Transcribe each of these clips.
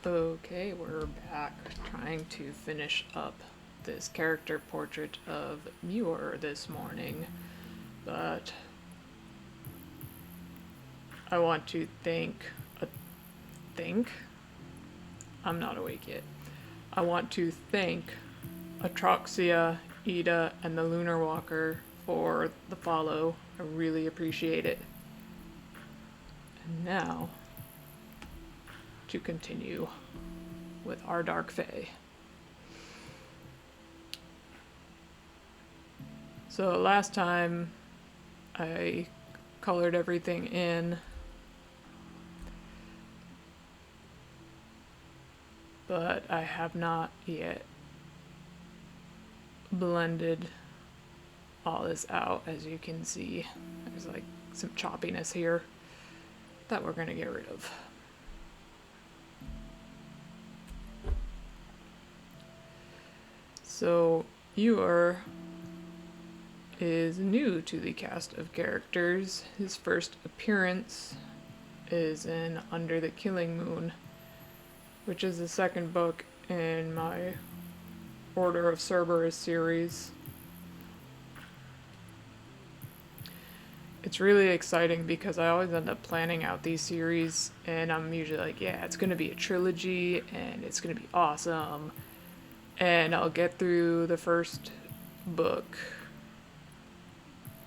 Okay, we're back trying to finish up this character portrait of Muir this morning, but I want to think? I'm not awake yet. I want to thank Atroxia, Ida, and the Lunar Walker for the follow. I really appreciate it. And now, to continue with our Dark Fae. So last time I colored everything in, but I have not yet blended all this out. As you can see, there's like some choppiness here that we're gonna get rid of. So Muir is new to the cast of characters. His first appearance is in Under the Killing Moon, which is the second book in my Order of Cerberus series. It's really exciting because I always end up planning out these series and I'm usually like, yeah, it's going to be a trilogy and it's going to be awesome. And I'll get through the first book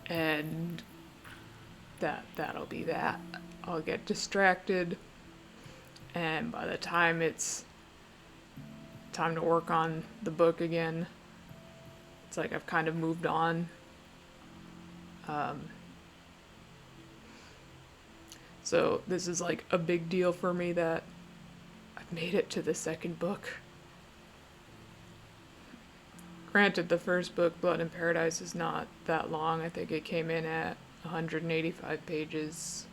and that'll be that. I'll get distracted, and by the time it's time to work on the book again, it's like I've kind of moved on. So this is like a big deal for me that I've made it to the second book. Granted, the first book, Blood in Paradise, is not that long. I think it came in at 185 pages.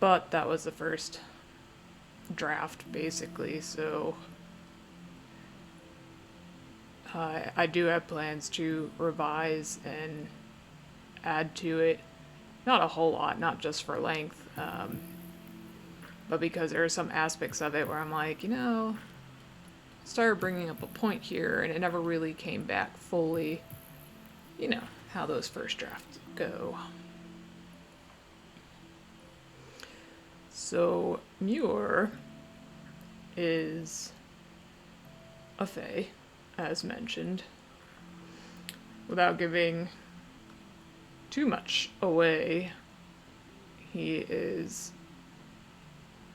But that was the first draft, basically, so I do have plans to revise and add to it. Not a whole lot, not just for length, but because there are some aspects of it where I'm like, started bringing up a point here and it never really came back fully. You know how those first drafts go. So Muir is a fae, as mentioned. Without giving too much away, he is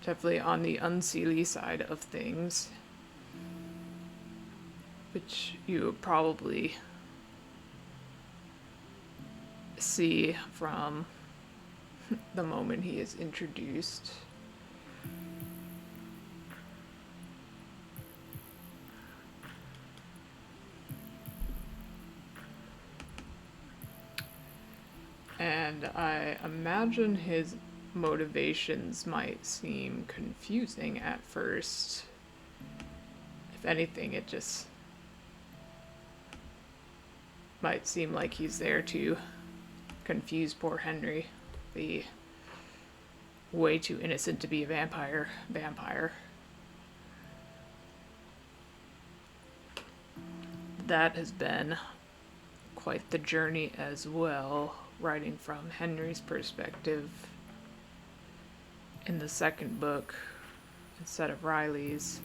definitely on the unseelie side of things, which you probably see from the moment he is introduced. And I imagine his motivations might seem confusing at first. If anything, it just might seem like he's there to confuse poor Henry, the way too innocent to be a vampire. That has been quite the journey as well, writing from Henry's perspective in the second book instead of Riley's.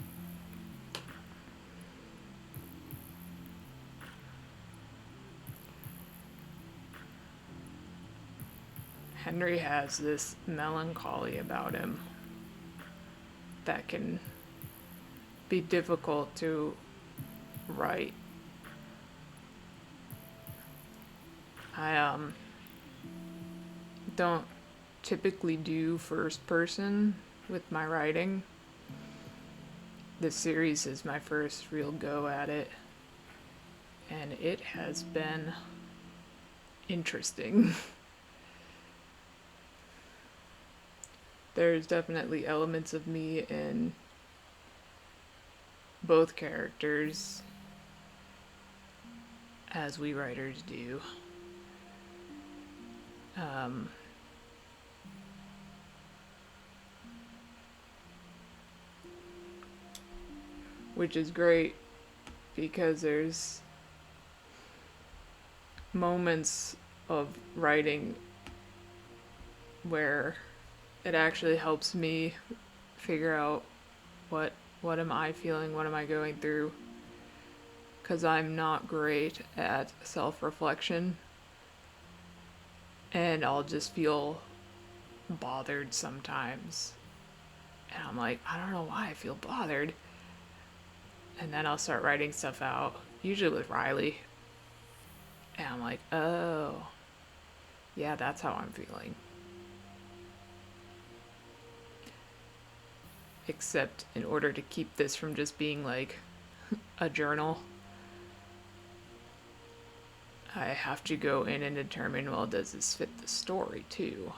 Henry has this melancholy about him that can be difficult to write. I don't typically do first person with my writing. This series is my first real go at it, and it has been interesting. There's definitely elements of me in both characters, as we writers do. which is great because there's moments of writing where it actually helps me figure out what what am I feeling, what am I going through, because I'm not great at self-reflection, and I'll just feel bothered sometimes, and I'm like, I don't know why I feel bothered, and then I'll start writing stuff out, usually with Riley, and I'm like, oh yeah, that's how I'm feeling. Except in order to keep this from just being like a journal, I have to go in and determine, well, does this fit the story too?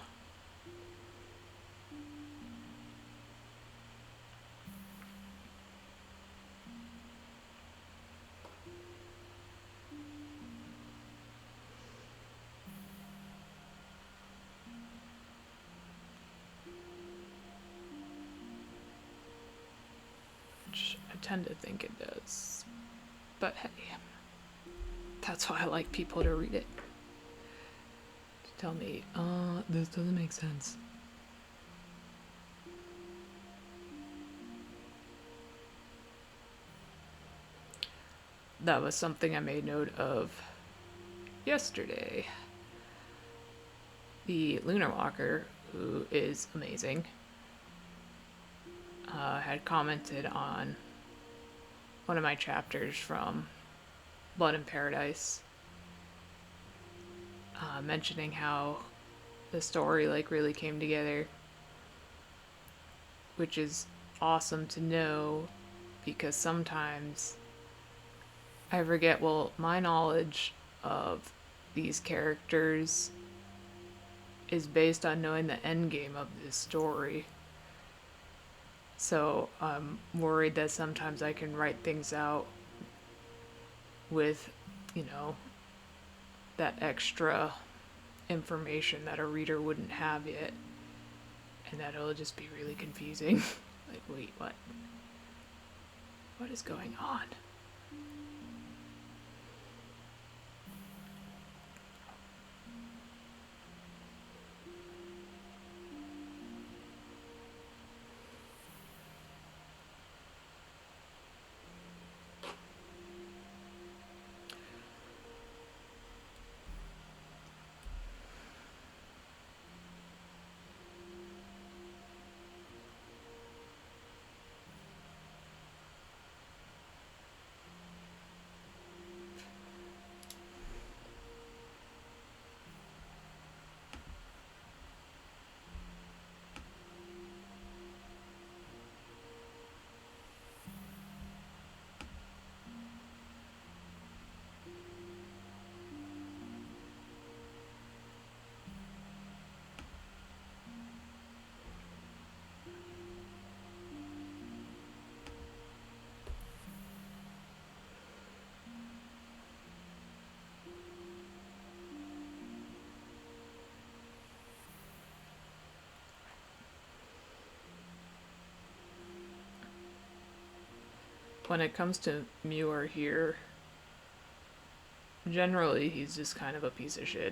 Which I tend to think it does. But hey, that's why I like people to read it. To tell me, this doesn't make sense. That was something I made note of yesterday. The Lunar Walker, who is amazing, had commented on one of my chapters from Blood in Paradise, mentioning how the story like really came together, which is awesome to know, because sometimes I forget, well, my knowledge of these characters is based on knowing the end game of this story. So I'm worried that sometimes I can write things out with, you know, that extra information that a reader wouldn't have yet, and that it'll just be really confusing. Like, wait, what? What is going on? When it comes to Muir here, generally he's just kind of a piece of shit,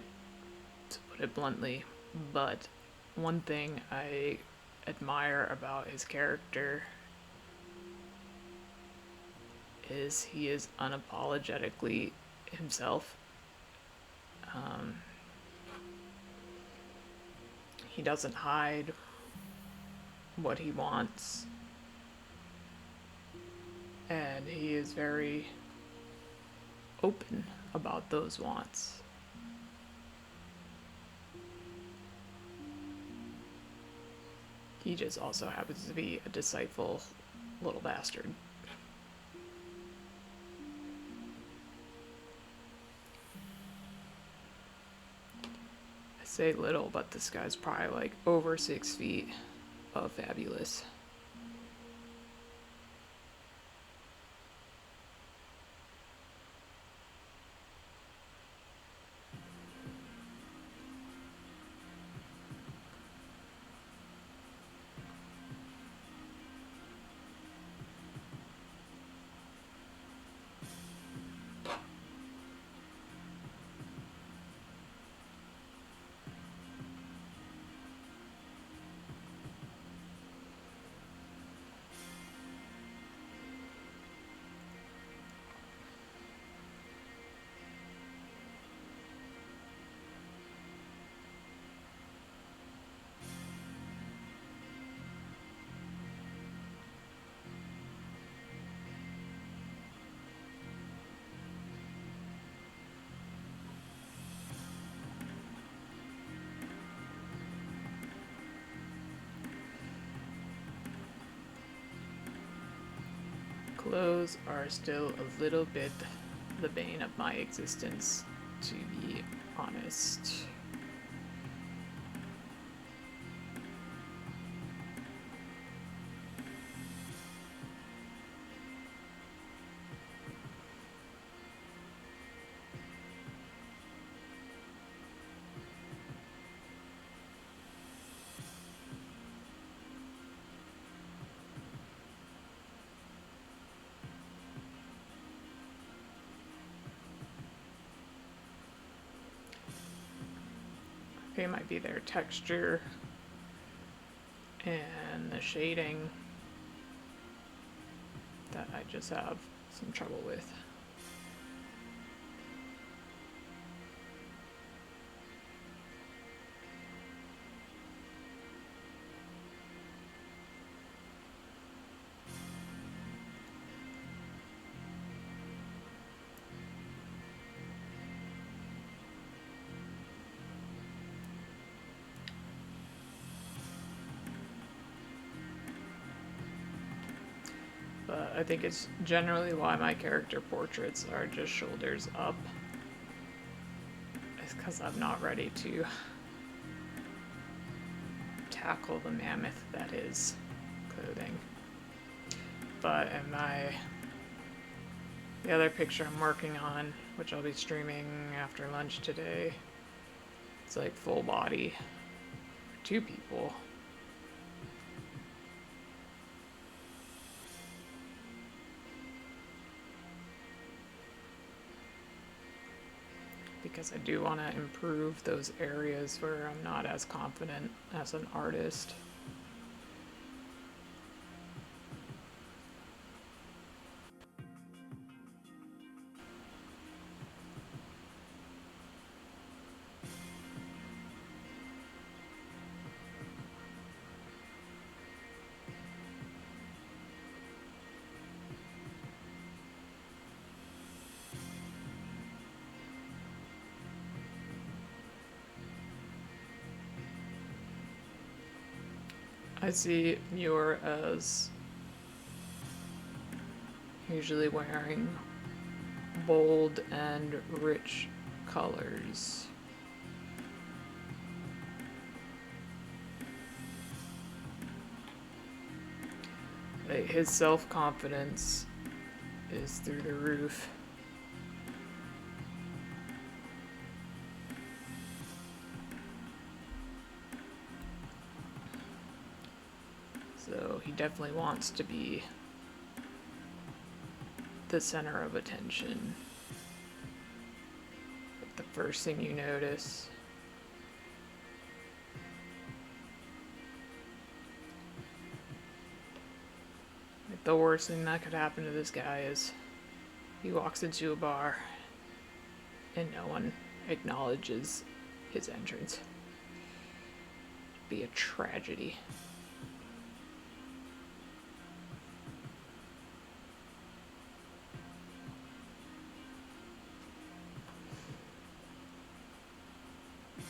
to put it bluntly. But one thing I admire about his character is he is unapologetically himself. Um, he doesn't hide what he wants, and he is very open about those wants. He just also happens to be a deceitful little bastard. I say little, but this guy's probably like over 6 feet of fabulous. clothes are still a little bit the bane of my existence, to be honest. It might be their texture and the shading that I just have some trouble with. But I think it's generally why my character portraits are just shoulders up. It's because I'm not ready to tackle the mammoth that is clothing. But in the other picture I'm working on, which I'll be streaming after lunch today, it's like full body, 2 people. Because I do want to improve those areas where I'm not as confident as an artist. I see Muir as usually wearing bold and rich colors. Like his self-confidence is through the roof. So he definitely wants to be the center of attention. But the first thing you notice the worst thing that could happen to this guy is he walks into a bar and no one acknowledges his entrance. It'd be a tragedy.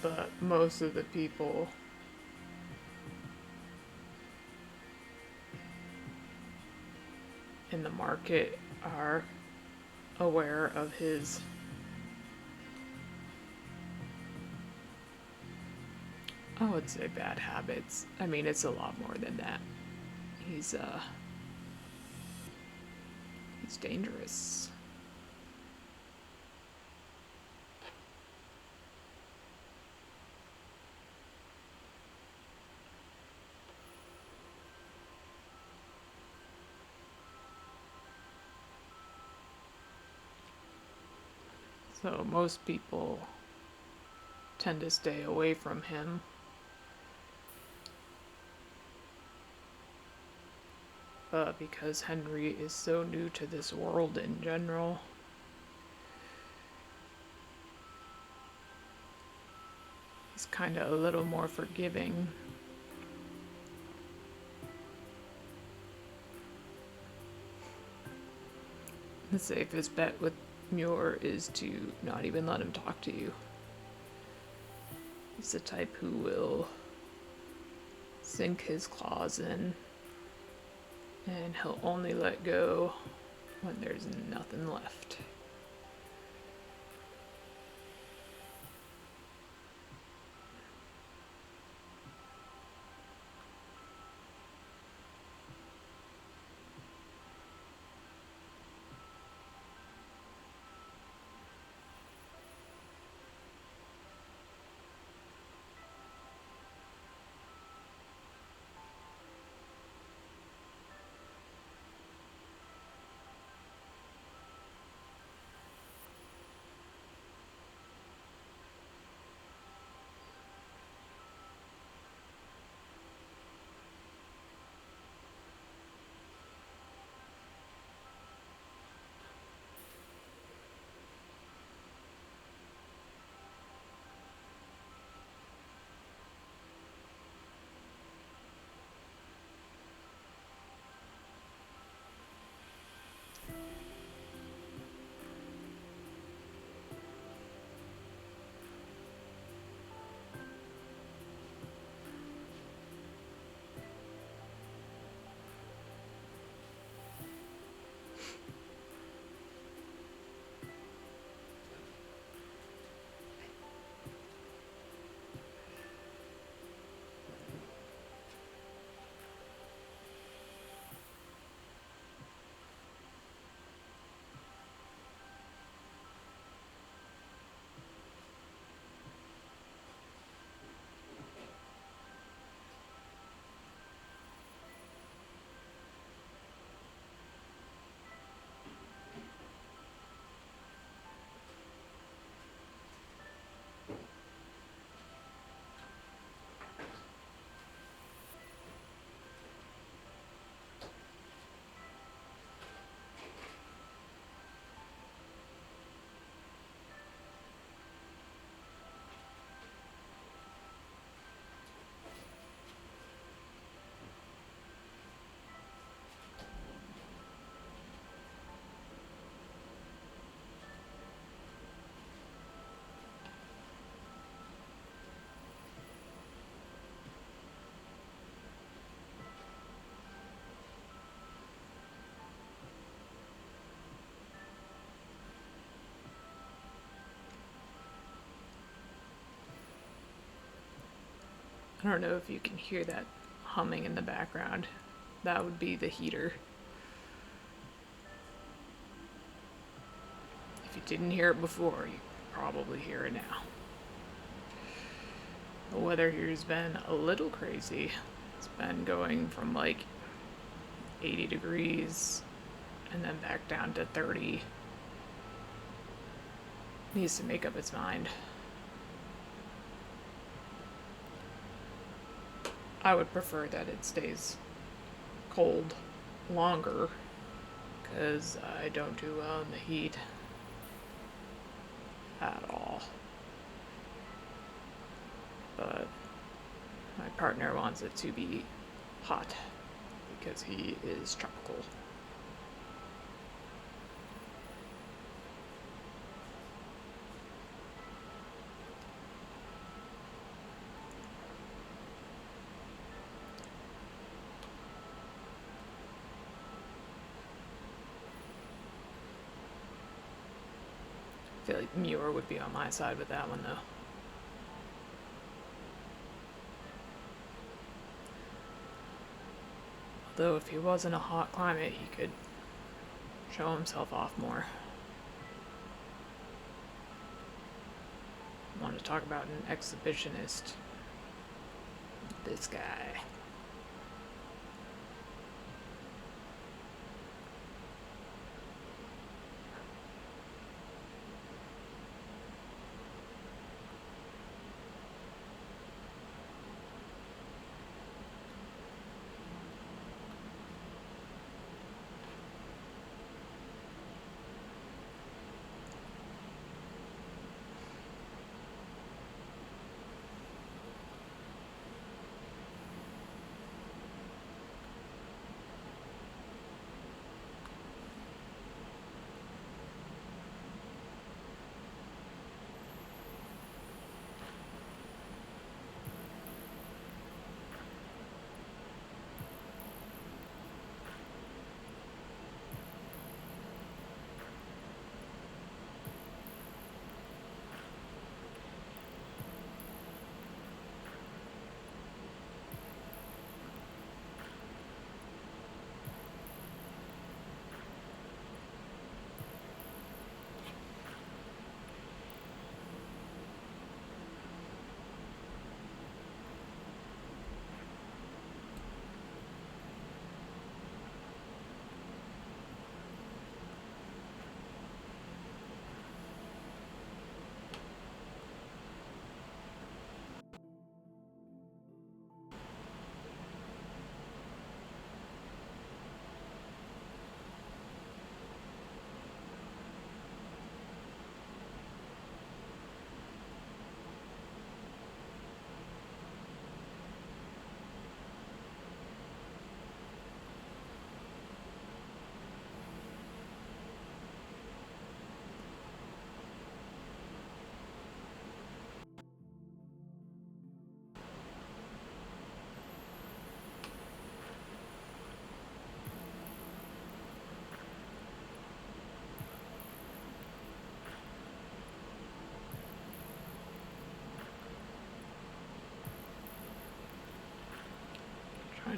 But most of the people in the market are aware of his I would say bad habits. I mean, it's a lot more than that. He's dangerous. So most people tend to stay away from him. But because Henry is so new to this world in general, he's kind of a little more forgiving. The safest bet with Muir is to not even let him talk to you. He's the type who will sink his claws in, and he'll only let go when there's nothing left. I don't know if you can hear that humming in the background. That would be the heater. If you didn't hear it before, you probably hear it now. The weather here's been a little crazy. It's been going from like 80 degrees and then back down to 30. Needs to make up its mind. I would prefer that it stays cold longer, because I don't do well in the heat at all. But my partner wants it to be hot because he is tropical. I feel like Muir would be on my side with that one, though. Although if he was in a hot climate, he could show himself off more. I want to talk about an exhibitionist. This guy.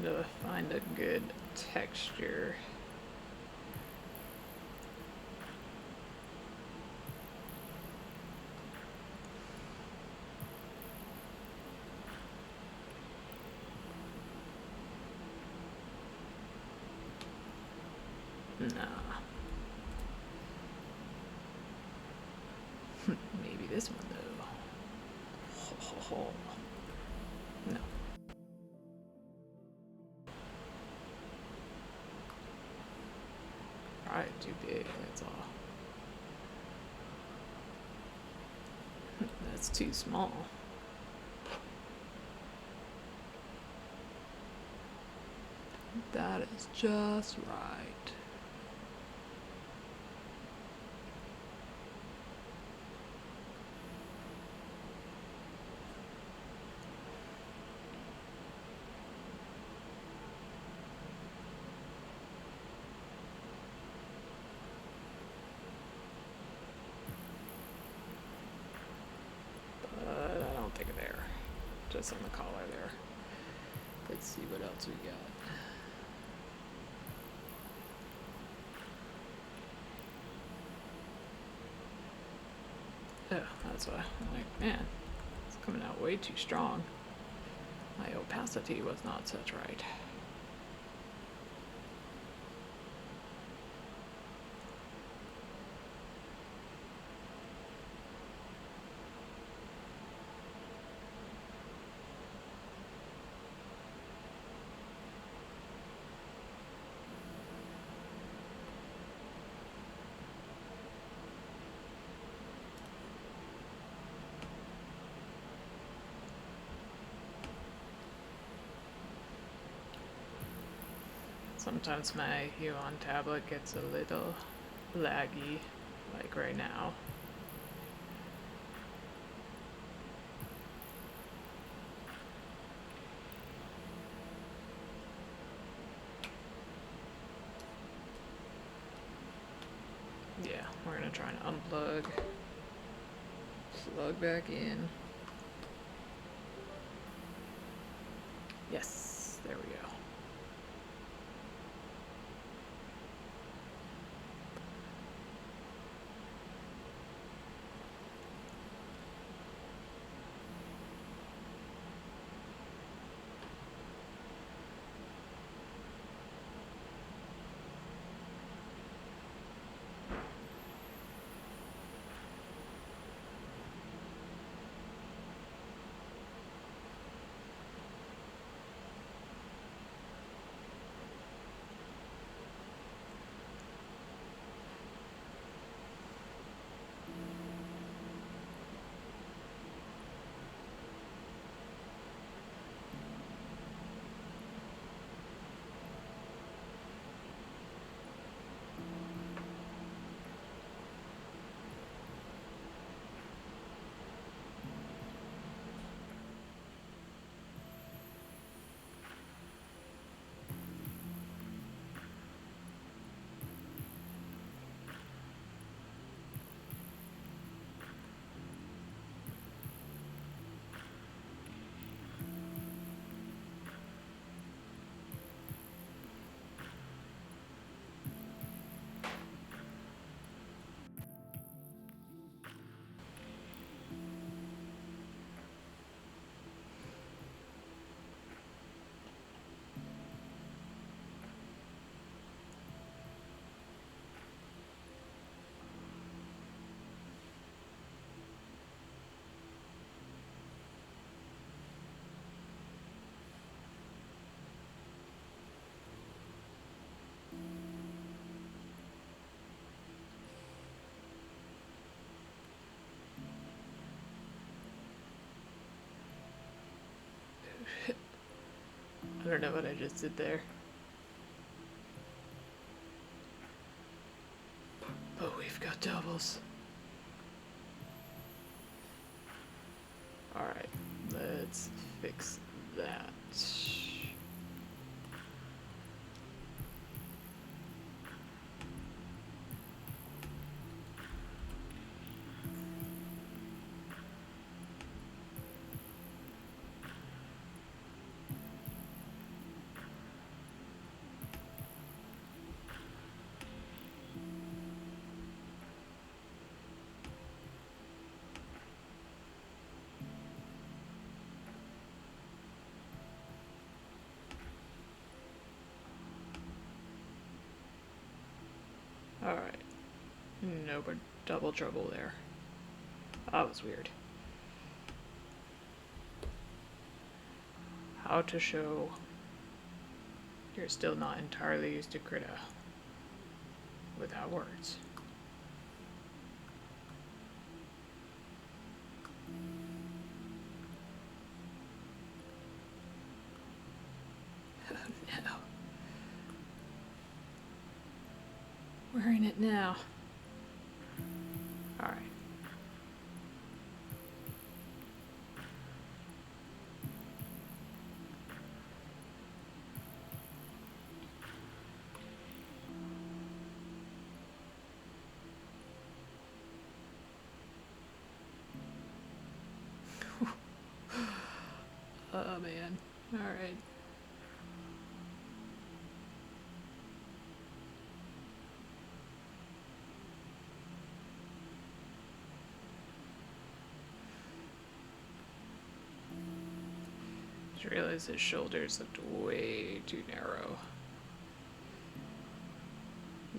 to find a good texture. Nah. Maybe this one though. No. Alright, too big, that's all. That's too small. That is just right. But I don't think there. Just on the collar there. Let's see what else we got. Oh, that's why I'm like, man, it's coming out way too strong. My opacity was not set right. Sometimes my Huon tablet gets a little laggy, like right now. Yeah, we're gonna try and unplug, plug back in. Yes, there we go. I don't know what I just did there. But we've got doubles. Alright, let's fix that. No, but double trouble there. That was weird. How to show you're still not entirely used to Krita without words. No. We're in it now. Alright. Oh man. Alright. Just realized his shoulders looked way too narrow.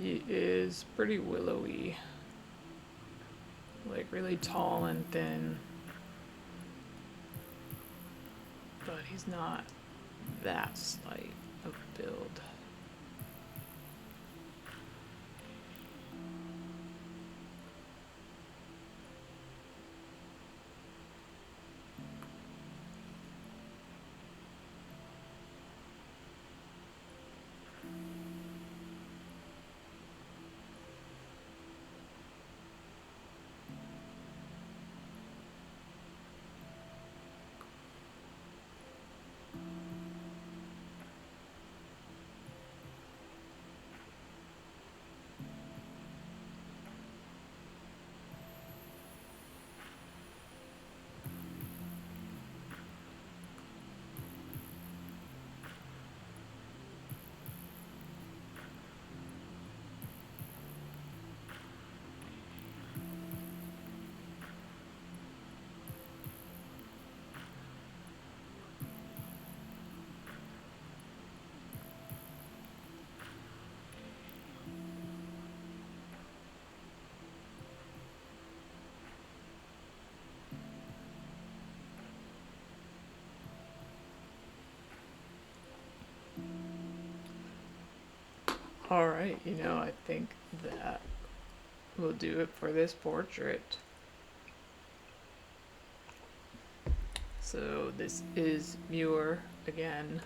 He is pretty willowy. Like really tall and thin. But he's not that slight of build. Alright, I think that will do it for this portrait. So this is Muir again.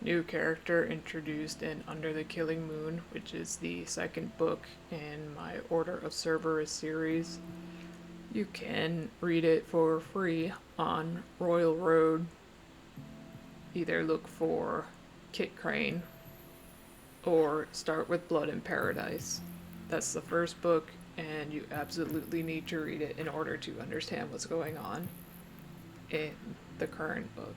New character introduced in Under the Killing Moon, which is the second book in my Order of Cerberus series. You can read it for free on Royal Road. Either look for Kit Crane or start with Blood in Paradise. That's the first book, and you absolutely need to read it in order to understand what's going on in the current book.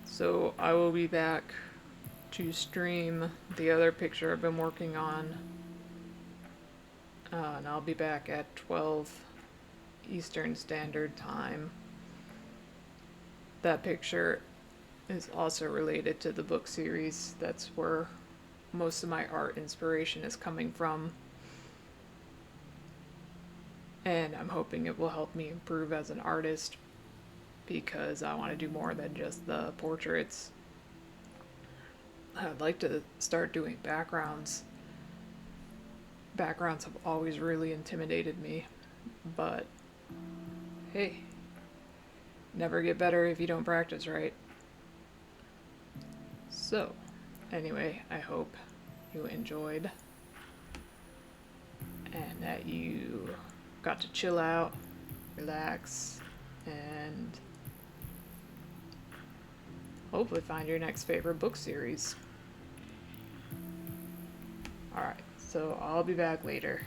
So I will be back to stream the other picture I've been working on, and I'll be back at 12 Eastern Standard Time. That picture is also related to the book series. That's where most of my art inspiration is coming from. And I'm hoping it will help me improve as an artist, because I want to do more than just the portraits. I'd like to start doing backgrounds. Backgrounds have always really intimidated me, but hey, never get better if you don't practice, right? So, anyway, I hope you enjoyed and that you got to chill out, relax, and hopefully find your next favorite book series. Alright, so I'll be back later.